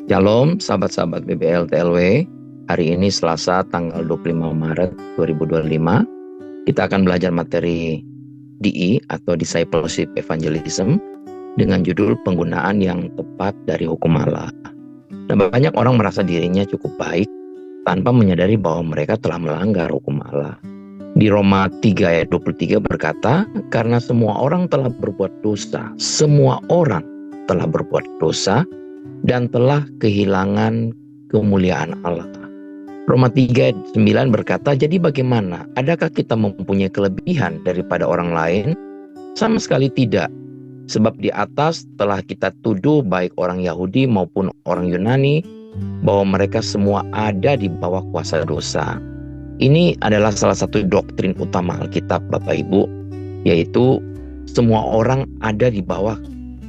Shalom sahabat-sahabat BBL TLW. Hari ini Selasa tanggal 25 Maret 2025. Kita akan belajar materi DI atau Discipleship Evangelism dengan judul penggunaan yang tepat dari hukum Allah. Nah, banyak orang merasa dirinya cukup baik tanpa menyadari bahwa mereka telah melanggar hukum Allah. Di Roma 3 ayat 23 berkata, karena semua orang telah berbuat dosa, semua orang telah berbuat dosa dan telah kehilangan kemuliaan Allah. Roma 3 ayat 9 berkata, jadi bagaimana? Adakah kita mempunyai kelebihan daripada orang lain? Sama sekali tidak. Sebab di atas telah kita tuduh baik orang Yahudi maupun orang Yunani bahwa mereka semua ada di bawah kuasa dosa. Ini adalah salah satu doktrin utama Alkitab, Bapak Ibu, yaitu semua orang ada di bawah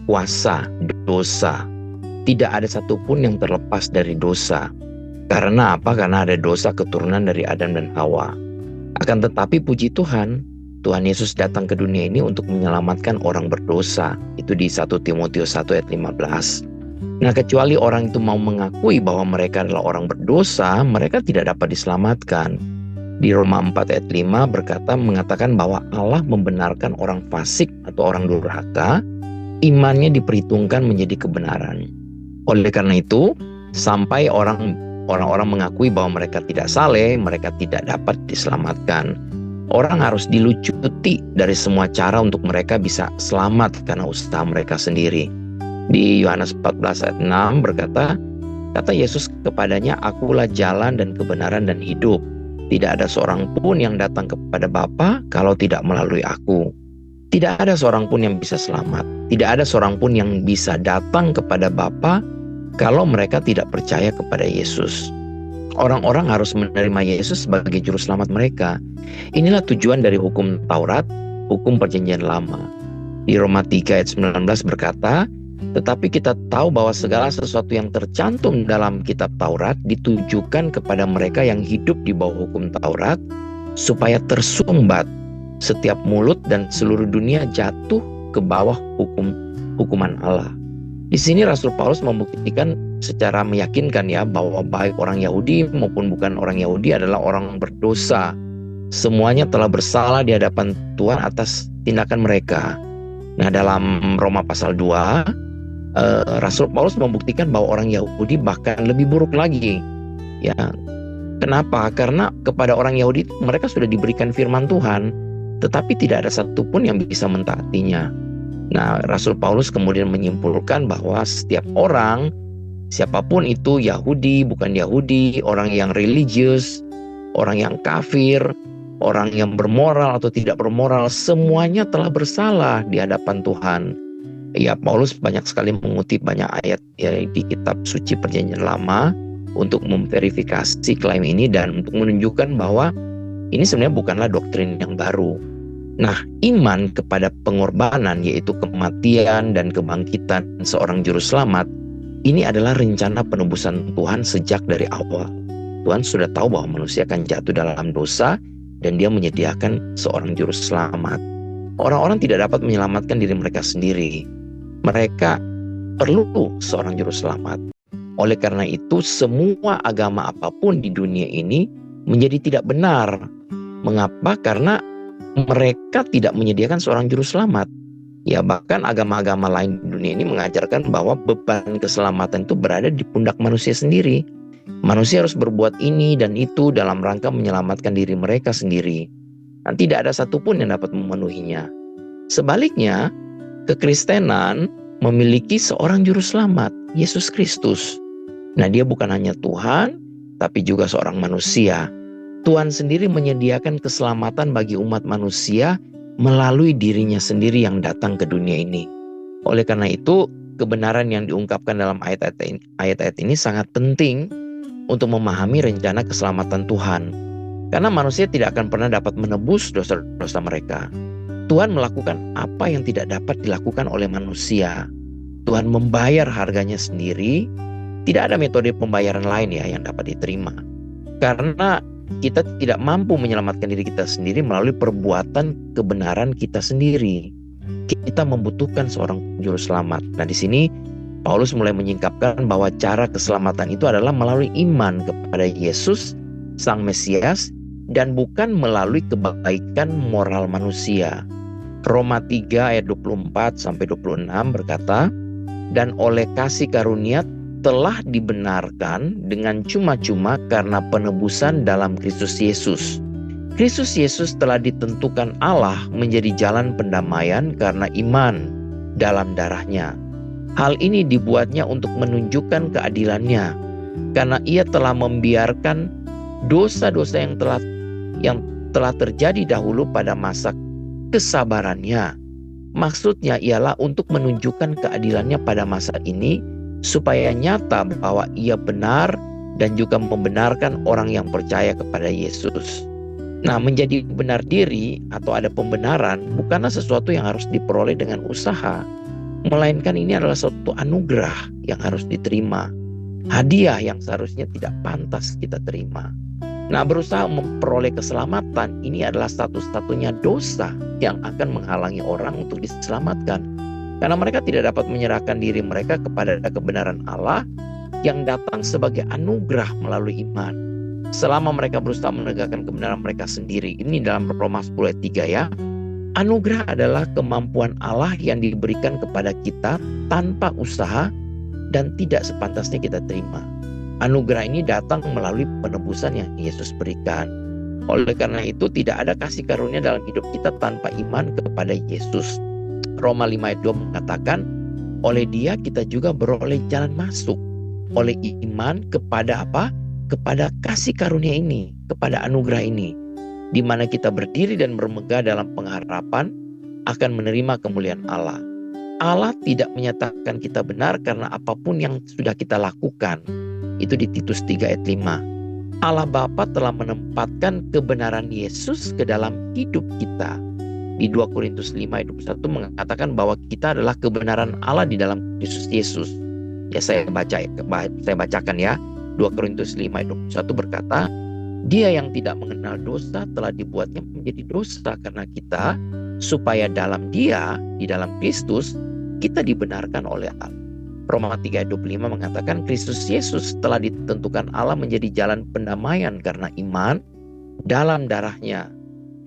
kuasa dosa. Tidak ada satupun yang terlepas dari dosa. Karena apa? Karena ada dosa keturunan dari Adam dan Hawa. Akan tetapi puji Tuhan, Tuhan Yesus datang ke dunia ini untuk menyelamatkan orang berdosa. Itu di 1 Timotius 1 ayat 15. Nah, kecuali orang itu mau mengakui bahwa mereka adalah orang berdosa, mereka tidak dapat diselamatkan. Di Roma 4 ayat 5 mengatakan bahwa Allah membenarkan orang fasik atau orang durhaka, imannya diperhitungkan menjadi kebenaran. Oleh karena itu, sampai orang-orang mengakui bahwa mereka tidak saleh, mereka tidak dapat diselamatkan. Orang harus dilucuti dari semua cara untuk mereka bisa selamat karena usaha mereka sendiri. Di Yohanes 14 ayat 6 kata Yesus kepadanya, akulah jalan dan kebenaran dan hidup. Tidak ada seorang pun yang datang kepada Bapa kalau tidak melalui aku. Tidak ada seorang pun yang bisa selamat. Tidak ada seorang pun yang bisa datang kepada Bapa kalau mereka tidak percaya kepada Yesus. Orang-orang harus menerima Yesus sebagai juru selamat mereka. Inilah tujuan dari hukum Taurat, hukum perjanjian lama. Di Roma 3 ayat 19 berkata, tetapi kita tahu bahwa segala sesuatu yang tercantum dalam kitab Taurat ditujukan kepada mereka yang hidup di bawah hukum Taurat, supaya tersumbat setiap mulut dan seluruh dunia jatuh ke bawah hukuman Allah. Di sini Rasul Paulus membuktikan secara meyakinkan bahwa baik orang Yahudi maupun bukan orang Yahudi adalah orang berdosa. Semuanya telah bersalah di hadapan Tuhan atas tindakan mereka. Nah, dalam Roma pasal 2, Rasul Paulus membuktikan bahwa orang Yahudi bahkan lebih buruk lagi. Ya, kenapa? Karena kepada orang Yahudi mereka sudah diberikan firman Tuhan, tetapi tidak ada satupun yang bisa mentaatinya. Nah, Rasul Paulus kemudian menyimpulkan bahwa setiap orang, siapapun itu, Yahudi, bukan Yahudi, orang yang religius, orang yang kafir, orang yang bermoral atau tidak bermoral, semuanya telah bersalah di hadapan Tuhan. Ya, Paulus banyak sekali mengutip banyak ayat di kitab suci perjanjian lama untuk memverifikasi klaim ini dan untuk menunjukkan bahwa ini sebenarnya bukanlah doktrin yang baru. Nah, iman kepada pengorbanan, yaitu kematian dan kebangkitan seorang juru selamat, ini adalah rencana penebusan Tuhan sejak dari awal. Tuhan sudah tahu bahwa manusia akan jatuh dalam dosa dan dia menyediakan seorang juru selamat. Orang-orang tidak dapat menyelamatkan diri mereka sendiri. Mereka perlu seorang juru selamat. Oleh karena itu, semua agama apapun di dunia ini menjadi tidak benar. Mengapa? Karena mereka tidak menyediakan seorang juru selamat. Ya, bahkan agama-agama lain di dunia ini mengajarkan bahwa beban keselamatan itu berada di pundak manusia sendiri. Manusia harus berbuat ini dan itu dalam rangka menyelamatkan diri mereka sendiri. Dan tidak ada satupun yang dapat memenuhinya. Sebaliknya, kekristenan memiliki seorang juru selamat, Yesus Kristus. Nah, dia bukan hanya Tuhan, tapi juga seorang manusia. Tuhan sendiri menyediakan keselamatan bagi umat manusia melalui dirinya sendiri yang datang ke dunia ini. Oleh karena itu, kebenaran yang diungkapkan dalam ayat-ayat ini sangat penting untuk memahami rencana keselamatan Tuhan. Karena manusia tidak akan pernah dapat menebus dosa-dosa mereka. Tuhan melakukan apa yang tidak dapat dilakukan oleh manusia. Tuhan membayar harganya sendiri. Tidak ada metode pembayaran lain yang dapat diterima. Karena kita tidak mampu menyelamatkan diri kita sendiri melalui perbuatan kebenaran kita sendiri. Kita membutuhkan seorang juru selamat. Nah, di sini Paulus mulai menyingkapkan bahwa cara keselamatan itu adalah melalui iman kepada Yesus, Sang Mesias, dan bukan melalui kebaikan moral manusia. Roma 3 ayat 24 sampai 26 berkata, "Dan oleh kasih karunia telah dibenarkan dengan cuma-cuma karena penebusan dalam Kristus Yesus. Kristus Yesus telah ditentukan Allah menjadi jalan pendamaian karena iman dalam darah-Nya. Hal ini dibuatnya untuk menunjukkan keadilannya, karena Ia telah membiarkan dosa-dosa yang telah terjadi dahulu pada masa kesabarannya. Maksudnya ialah untuk menunjukkan keadilannya pada masa ini, supaya nyata bahwa Ia benar dan juga membenarkan orang yang percaya kepada Yesus." Nah, menjadi benar diri atau ada pembenaran bukanlah sesuatu yang harus diperoleh dengan usaha, melainkan ini adalah suatu anugerah yang harus diterima, hadiah yang seharusnya tidak pantas kita terima. Nah, berusaha memperoleh keselamatan ini adalah satu-satunya dosa yang akan menghalangi orang untuk diselamatkan, karena mereka tidak dapat menyerahkan diri mereka kepada kebenaran Allah yang datang sebagai anugerah melalui iman. Selama mereka berusaha menegakkan kebenaran mereka sendiri, ini dalam Roma 10 ayat 3 ya. Anugerah adalah kemampuan Allah yang diberikan kepada kita tanpa usaha dan tidak sepantasnya kita terima. Anugerah ini datang melalui penebusan yang Yesus berikan. Oleh karena itu tidak ada kasih karunia dalam hidup kita tanpa iman kepada Yesus. Roma 5 ayat 2 mengatakan, oleh Dia kita juga beroleh jalan masuk. Oleh iman kepada apa? Kepada kasih karunia ini, kepada anugerah ini, di mana kita berdiri dan bermegah dalam pengharapan akan menerima kemuliaan Allah. Allah tidak menyatakan kita benar karena apapun yang sudah kita lakukan. Itu di Titus 3 ayat 5. Allah Bapa telah menempatkan kebenaran Yesus ke dalam hidup kita. Di 2 Korintus 5 ayat 21 mengatakan bahwa kita adalah kebenaran Allah di dalam Kristus Yesus. Ya, saya bacakan ya. 2 Korintus 5 ayat 21 berkata, Dia yang tidak mengenal dosa telah dibuatnya menjadi dosa karena kita, supaya dalam Dia, di dalam Kristus, kita dibenarkan oleh Allah. Roma 3 ayat 25 mengatakan Kristus Yesus telah ditentukan Allah menjadi jalan pendamaian karena iman dalam darah-Nya.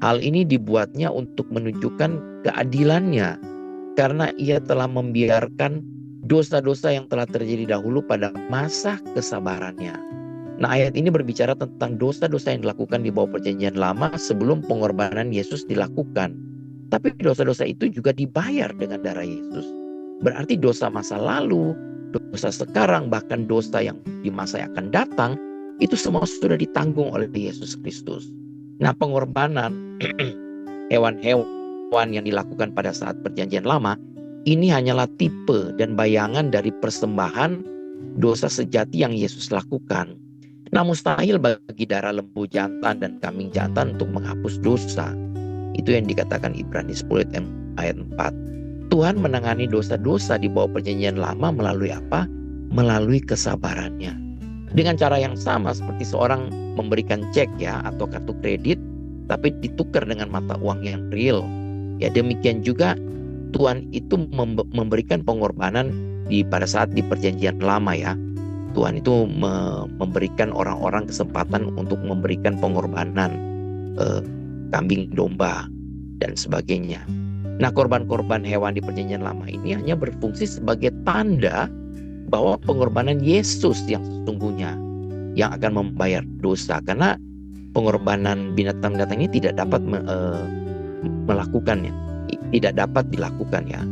Hal ini dibuatnya untuk menunjukkan keadilannya, karena Ia telah membiarkan dosa-dosa yang telah terjadi dahulu pada masa kesabarannya. Nah, ayat ini berbicara tentang dosa-dosa yang dilakukan di bawah perjanjian lama sebelum pengorbanan Yesus dilakukan. Tapi dosa-dosa itu juga dibayar dengan darah Yesus. Berarti dosa masa lalu, dosa sekarang, bahkan dosa yang di masa yang akan datang, itu semua sudah ditanggung oleh Yesus Kristus. Nah, pengorbanan hewan-hewan yang dilakukan pada saat perjanjian lama, ini hanyalah tipe dan bayangan dari persembahan dosa sejati yang Yesus lakukan. Nah, mustahil bagi darah lembu jantan dan kambing jantan untuk menghapus dosa. Itu yang dikatakan Ibrani 10 ayat 4. Tuhan menangani dosa-dosa di bawah perjanjian lama melalui apa? Melalui kesabarannya. Dengan cara yang sama seperti seorang memberikan cek ya atau kartu kredit, tapi ditukar dengan mata uang yang real. Ya, demikian juga Tuhan itu memberikan pengorbanan pada saat di perjanjian lama ya. Tuhan itu memberikan orang-orang kesempatan untuk memberikan pengorbanan kambing domba dan sebagainya. Nah, korban-korban hewan di perjanjian lama ini hanya berfungsi sebagai tanda bahwa pengorbanan Yesus yang sesungguhnya yang akan membayar dosa, karena pengorbanan binatang-binatang ini tidak dapat melakukannya, tidak dapat dilakukan ya.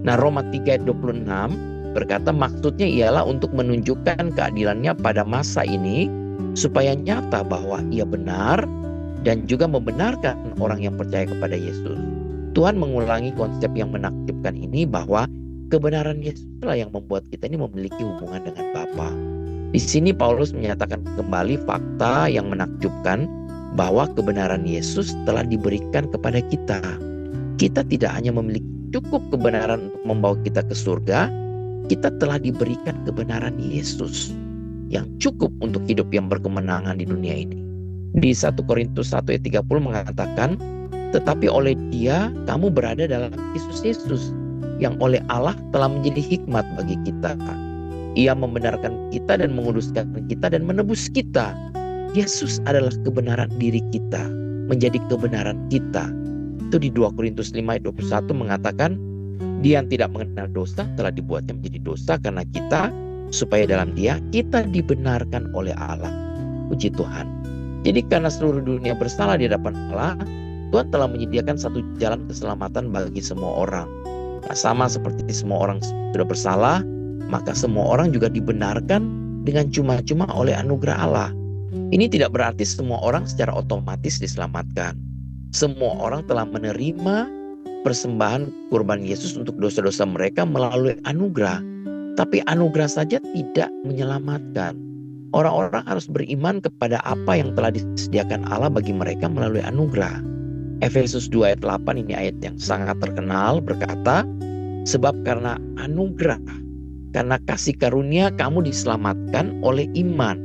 Nah, Roma 3 ayat 26 berkata maksudnya ialah untuk menunjukkan keadilannya pada masa ini supaya nyata bahwa Ia benar dan juga membenarkan orang yang percaya kepada Yesus. Tuhan mengulangi konsep yang menakjubkan ini bahwa kebenaran Yesuslah yang membuat kita ini memiliki hubungan dengan Bapa. Di sini Paulus menyatakan kembali fakta yang menakjubkan bahwa kebenaran Yesus telah diberikan kepada kita. Kita tidak hanya memiliki cukup kebenaran untuk membawa kita ke surga, kita telah diberikan kebenaran Yesus yang cukup untuk hidup yang berkemenangan di dunia ini. Di 1 Korintus 1 ayat 30 mengatakan, tetapi oleh Dia kamu berada dalam Kristus Yesus, yang oleh Allah telah menjadi hikmat bagi kita. Ia membenarkan kita dan menguduskan kita dan menebus kita. Yesus adalah kebenaran diri kita, menjadi kebenaran kita. Itu di 2 Korintus 5 ayat 21 mengatakan, Dia yang tidak mengenal dosa telah dibuatnya menjadi dosa karena kita, supaya dalam Dia kita dibenarkan oleh Allah. Puji Tuhan. Jadi karena seluruh dunia bersalah di hadapan Allah, Tuhan telah menyediakan satu jalan keselamatan bagi semua orang. Nah, sama seperti semua orang sudah bersalah, maka semua orang juga dibenarkan dengan cuma-cuma oleh anugerah Allah. Ini tidak berarti semua orang secara otomatis diselamatkan. Semua orang telah menerima persembahan kurban Yesus untuk dosa-dosa mereka melalui anugerah. Tapi anugerah saja tidak menyelamatkan. Orang-orang harus beriman kepada apa yang telah disediakan Allah bagi mereka melalui anugerah. Efesus 2 ayat 8, ini ayat yang sangat terkenal, berkata, sebab karena anugerah, karena kasih karunia kamu diselamatkan oleh iman.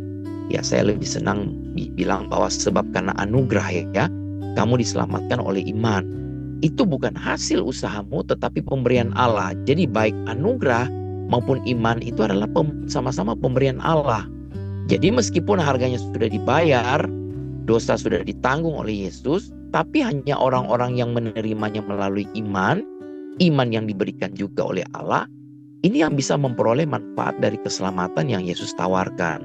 Ya, saya lebih senang bilang bahwa sebab karena anugerah ya, kamu diselamatkan oleh iman. Itu bukan hasil usahamu tetapi pemberian Allah. Jadi baik anugerah maupun iman itu adalah sama-sama pemberian Allah. Jadi meskipun harganya sudah dibayar, dosa sudah ditanggung oleh Yesus, tapi hanya orang-orang yang menerimanya melalui iman yang diberikan juga oleh Allah, ini yang bisa memperoleh manfaat dari keselamatan yang Yesus tawarkan.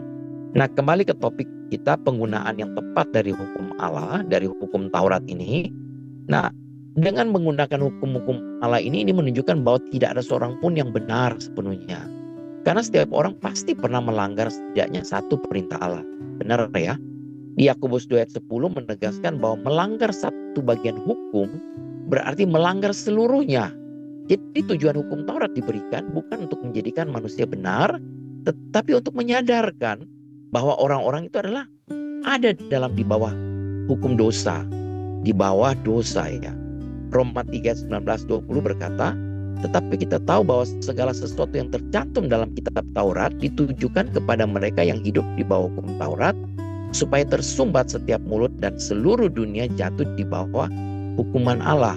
Nah, kembali ke topik kita, penggunaan yang tepat dari hukum Allah, dari hukum Taurat ini. Nah, dengan menggunakan hukum-hukum Allah ini menunjukkan bahwa tidak ada seorang pun yang benar sepenuhnya. Karena setiap orang pasti pernah melanggar setidaknya satu perintah Allah. Benar ya? Di Yakobus 2 ayat 10 menegaskan bahwa melanggar satu bagian hukum berarti melanggar seluruhnya. Jadi tujuan hukum Taurat diberikan bukan untuk menjadikan manusia benar, tetapi untuk menyadarkan bahwa orang-orang itu adalah ada di bawah hukum dosa. Di bawah dosa ya. Roma 3 ayat 19-20 berkata, tetapi kita tahu bahwa segala sesuatu yang tercantum dalam kitab Taurat ditujukan kepada mereka yang hidup di bawah hukum Taurat, supaya tersumbat setiap mulut dan seluruh dunia jatuh di bawah hukuman Allah.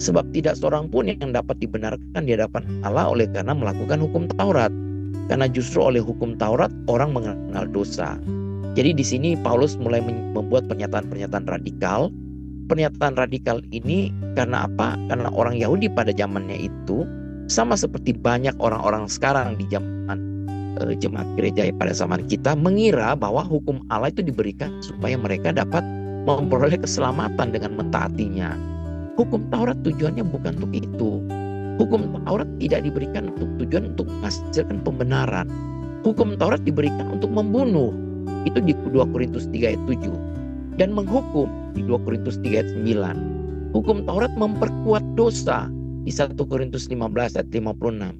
Sebab tidak seorang pun yang dapat dibenarkan di hadapan Allah oleh karena melakukan hukum Taurat. Karena justru oleh hukum Taurat orang mengenal dosa. Jadi di sini Paulus mulai membuat pernyataan-pernyataan radikal. Pernyataan radikal ini karena apa? Karena orang Yahudi pada zamannya itu sama seperti banyak orang-orang sekarang di zaman jemaat gereja pada zaman kita mengira bahwa hukum Allah itu diberikan supaya mereka dapat memperoleh keselamatan dengan mentaatinya. Hukum Taurat tujuannya bukan untuk itu. Hukum Taurat tidak diberikan untuk tujuan untuk menghasilkan pembenaran. Hukum Taurat diberikan untuk membunuh. Itu di 2 Korintus 3 ayat 7. Dan menghukum di 2 Korintus 3 ayat 9. Hukum Taurat memperkuat dosa di 1 Korintus 15 ayat 56.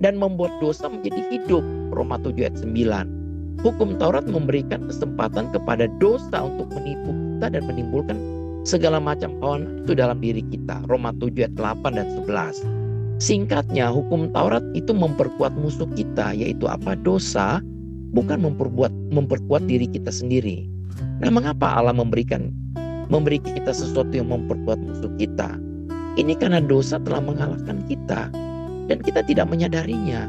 Dan membuat dosa menjadi hidup, Roma 7 ayat 9. Hukum Taurat memberikan kesempatan kepada dosa untuk menipu kita dan menimbulkan segala macam hawa nafsu dalam diri kita, Roma 7 ayat 8 dan 11. Singkatnya, hukum Taurat itu memperkuat musuh kita, yaitu apa? Dosa, bukan memperkuat diri kita sendiri. Nah, mengapa Allah memberi kita sesuatu yang memperkuat musuh kita? Ini karena dosa telah mengalahkan kita dan kita tidak menyadarinya.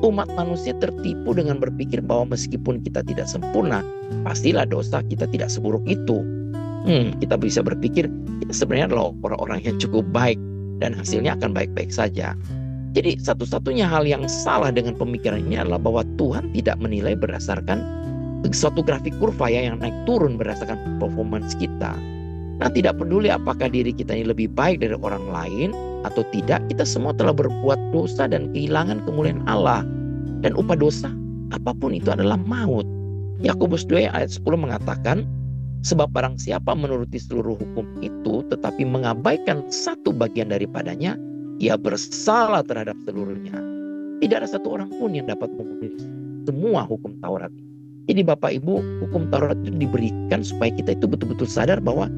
Umat manusia tertipu dengan berpikir bahwa meskipun kita tidak sempurna, pastilah dosa kita tidak seburuk itu. Kita bisa berpikir kita sebenarnya adalah orang-orang yang cukup baik dan hasilnya akan baik-baik saja. Jadi satu-satunya hal yang salah dengan pemikiran ini adalah bahwa Tuhan tidak menilai berdasarkan suatu grafik kurva yang naik turun berdasarkan performance kita. Nah, tidak peduli apakah diri kita ini lebih baik dari orang lain atau tidak, kita semua telah berbuat dosa dan kehilangan kemuliaan Allah. Dan upah dosa apapun itu adalah maut. Yakobus 2 ayat 10 mengatakan, sebab barang siapa menuruti seluruh hukum itu tetapi mengabaikan satu bagian daripadanya, ia bersalah terhadap seluruhnya. Tidak ada satu orang pun yang dapat memenuhi semua hukum Taurat. Jadi Bapak Ibu, hukum Taurat itu diberikan supaya kita itu betul-betul sadar bahwa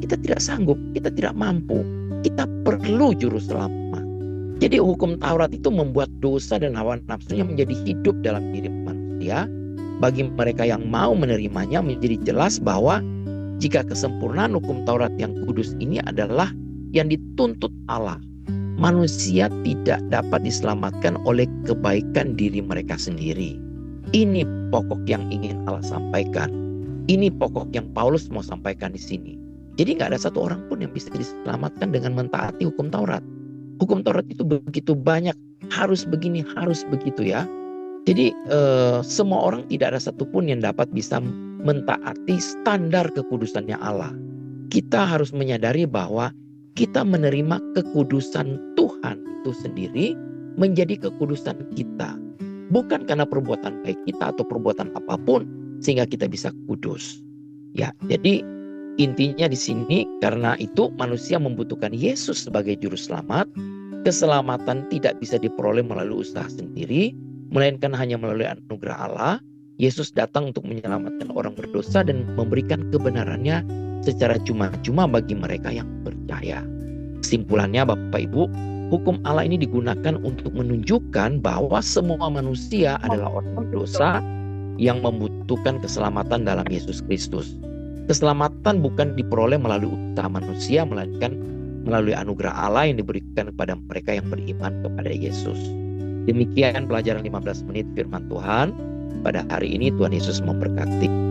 kita tidak sanggup, kita tidak mampu, kita perlu juru selamat. Jadi hukum Taurat itu membuat dosa dan hawa nafsunya menjadi hidup dalam diri manusia. Bagi mereka yang mau menerimanya menjadi jelas bahwa jika kesempurnaan hukum Taurat yang kudus ini adalah yang dituntut Allah. manusia tidak dapat diselamatkan oleh kebaikan diri mereka sendiri. Ini pokok yang ingin Allah sampaikan. Ini pokok yang Paulus mau sampaikan di sini. Jadi nggak ada satu orang pun yang bisa diselamatkan dengan mentaati hukum Taurat. Hukum Taurat itu begitu banyak, harus begini, harus begitu ya. Jadi semua orang, tidak ada satupun yang dapat bisa mentaati standar kekudusannya Allah. Kita harus menyadari bahwa kita menerima kekudusan Tuhan itu sendiri menjadi kekudusan kita. Bukan karena perbuatan baik kita atau perbuatan apapun sehingga kita bisa kudus. Ya, jadi intinya di sini karena itu manusia membutuhkan Yesus sebagai juru selamat. Keselamatan tidak bisa diperoleh melalui usaha sendiri, melainkan hanya melalui anugerah Allah. Yesus datang untuk menyelamatkan orang berdosa dan memberikan kebenarannya secara cuma-cuma bagi mereka yang percaya. Kesimpulannya Bapak Ibu, hukum Allah ini digunakan untuk menunjukkan bahwa semua manusia adalah orang berdosa yang membutuhkan keselamatan dalam Yesus Kristus. Keselamatan bukan diperoleh melalui usaha manusia, melainkan melalui anugerah Allah yang diberikan kepada mereka yang beriman kepada Yesus. Demikian pelajaran 15 menit firman Tuhan pada hari ini. Tuhan Yesus memberkati.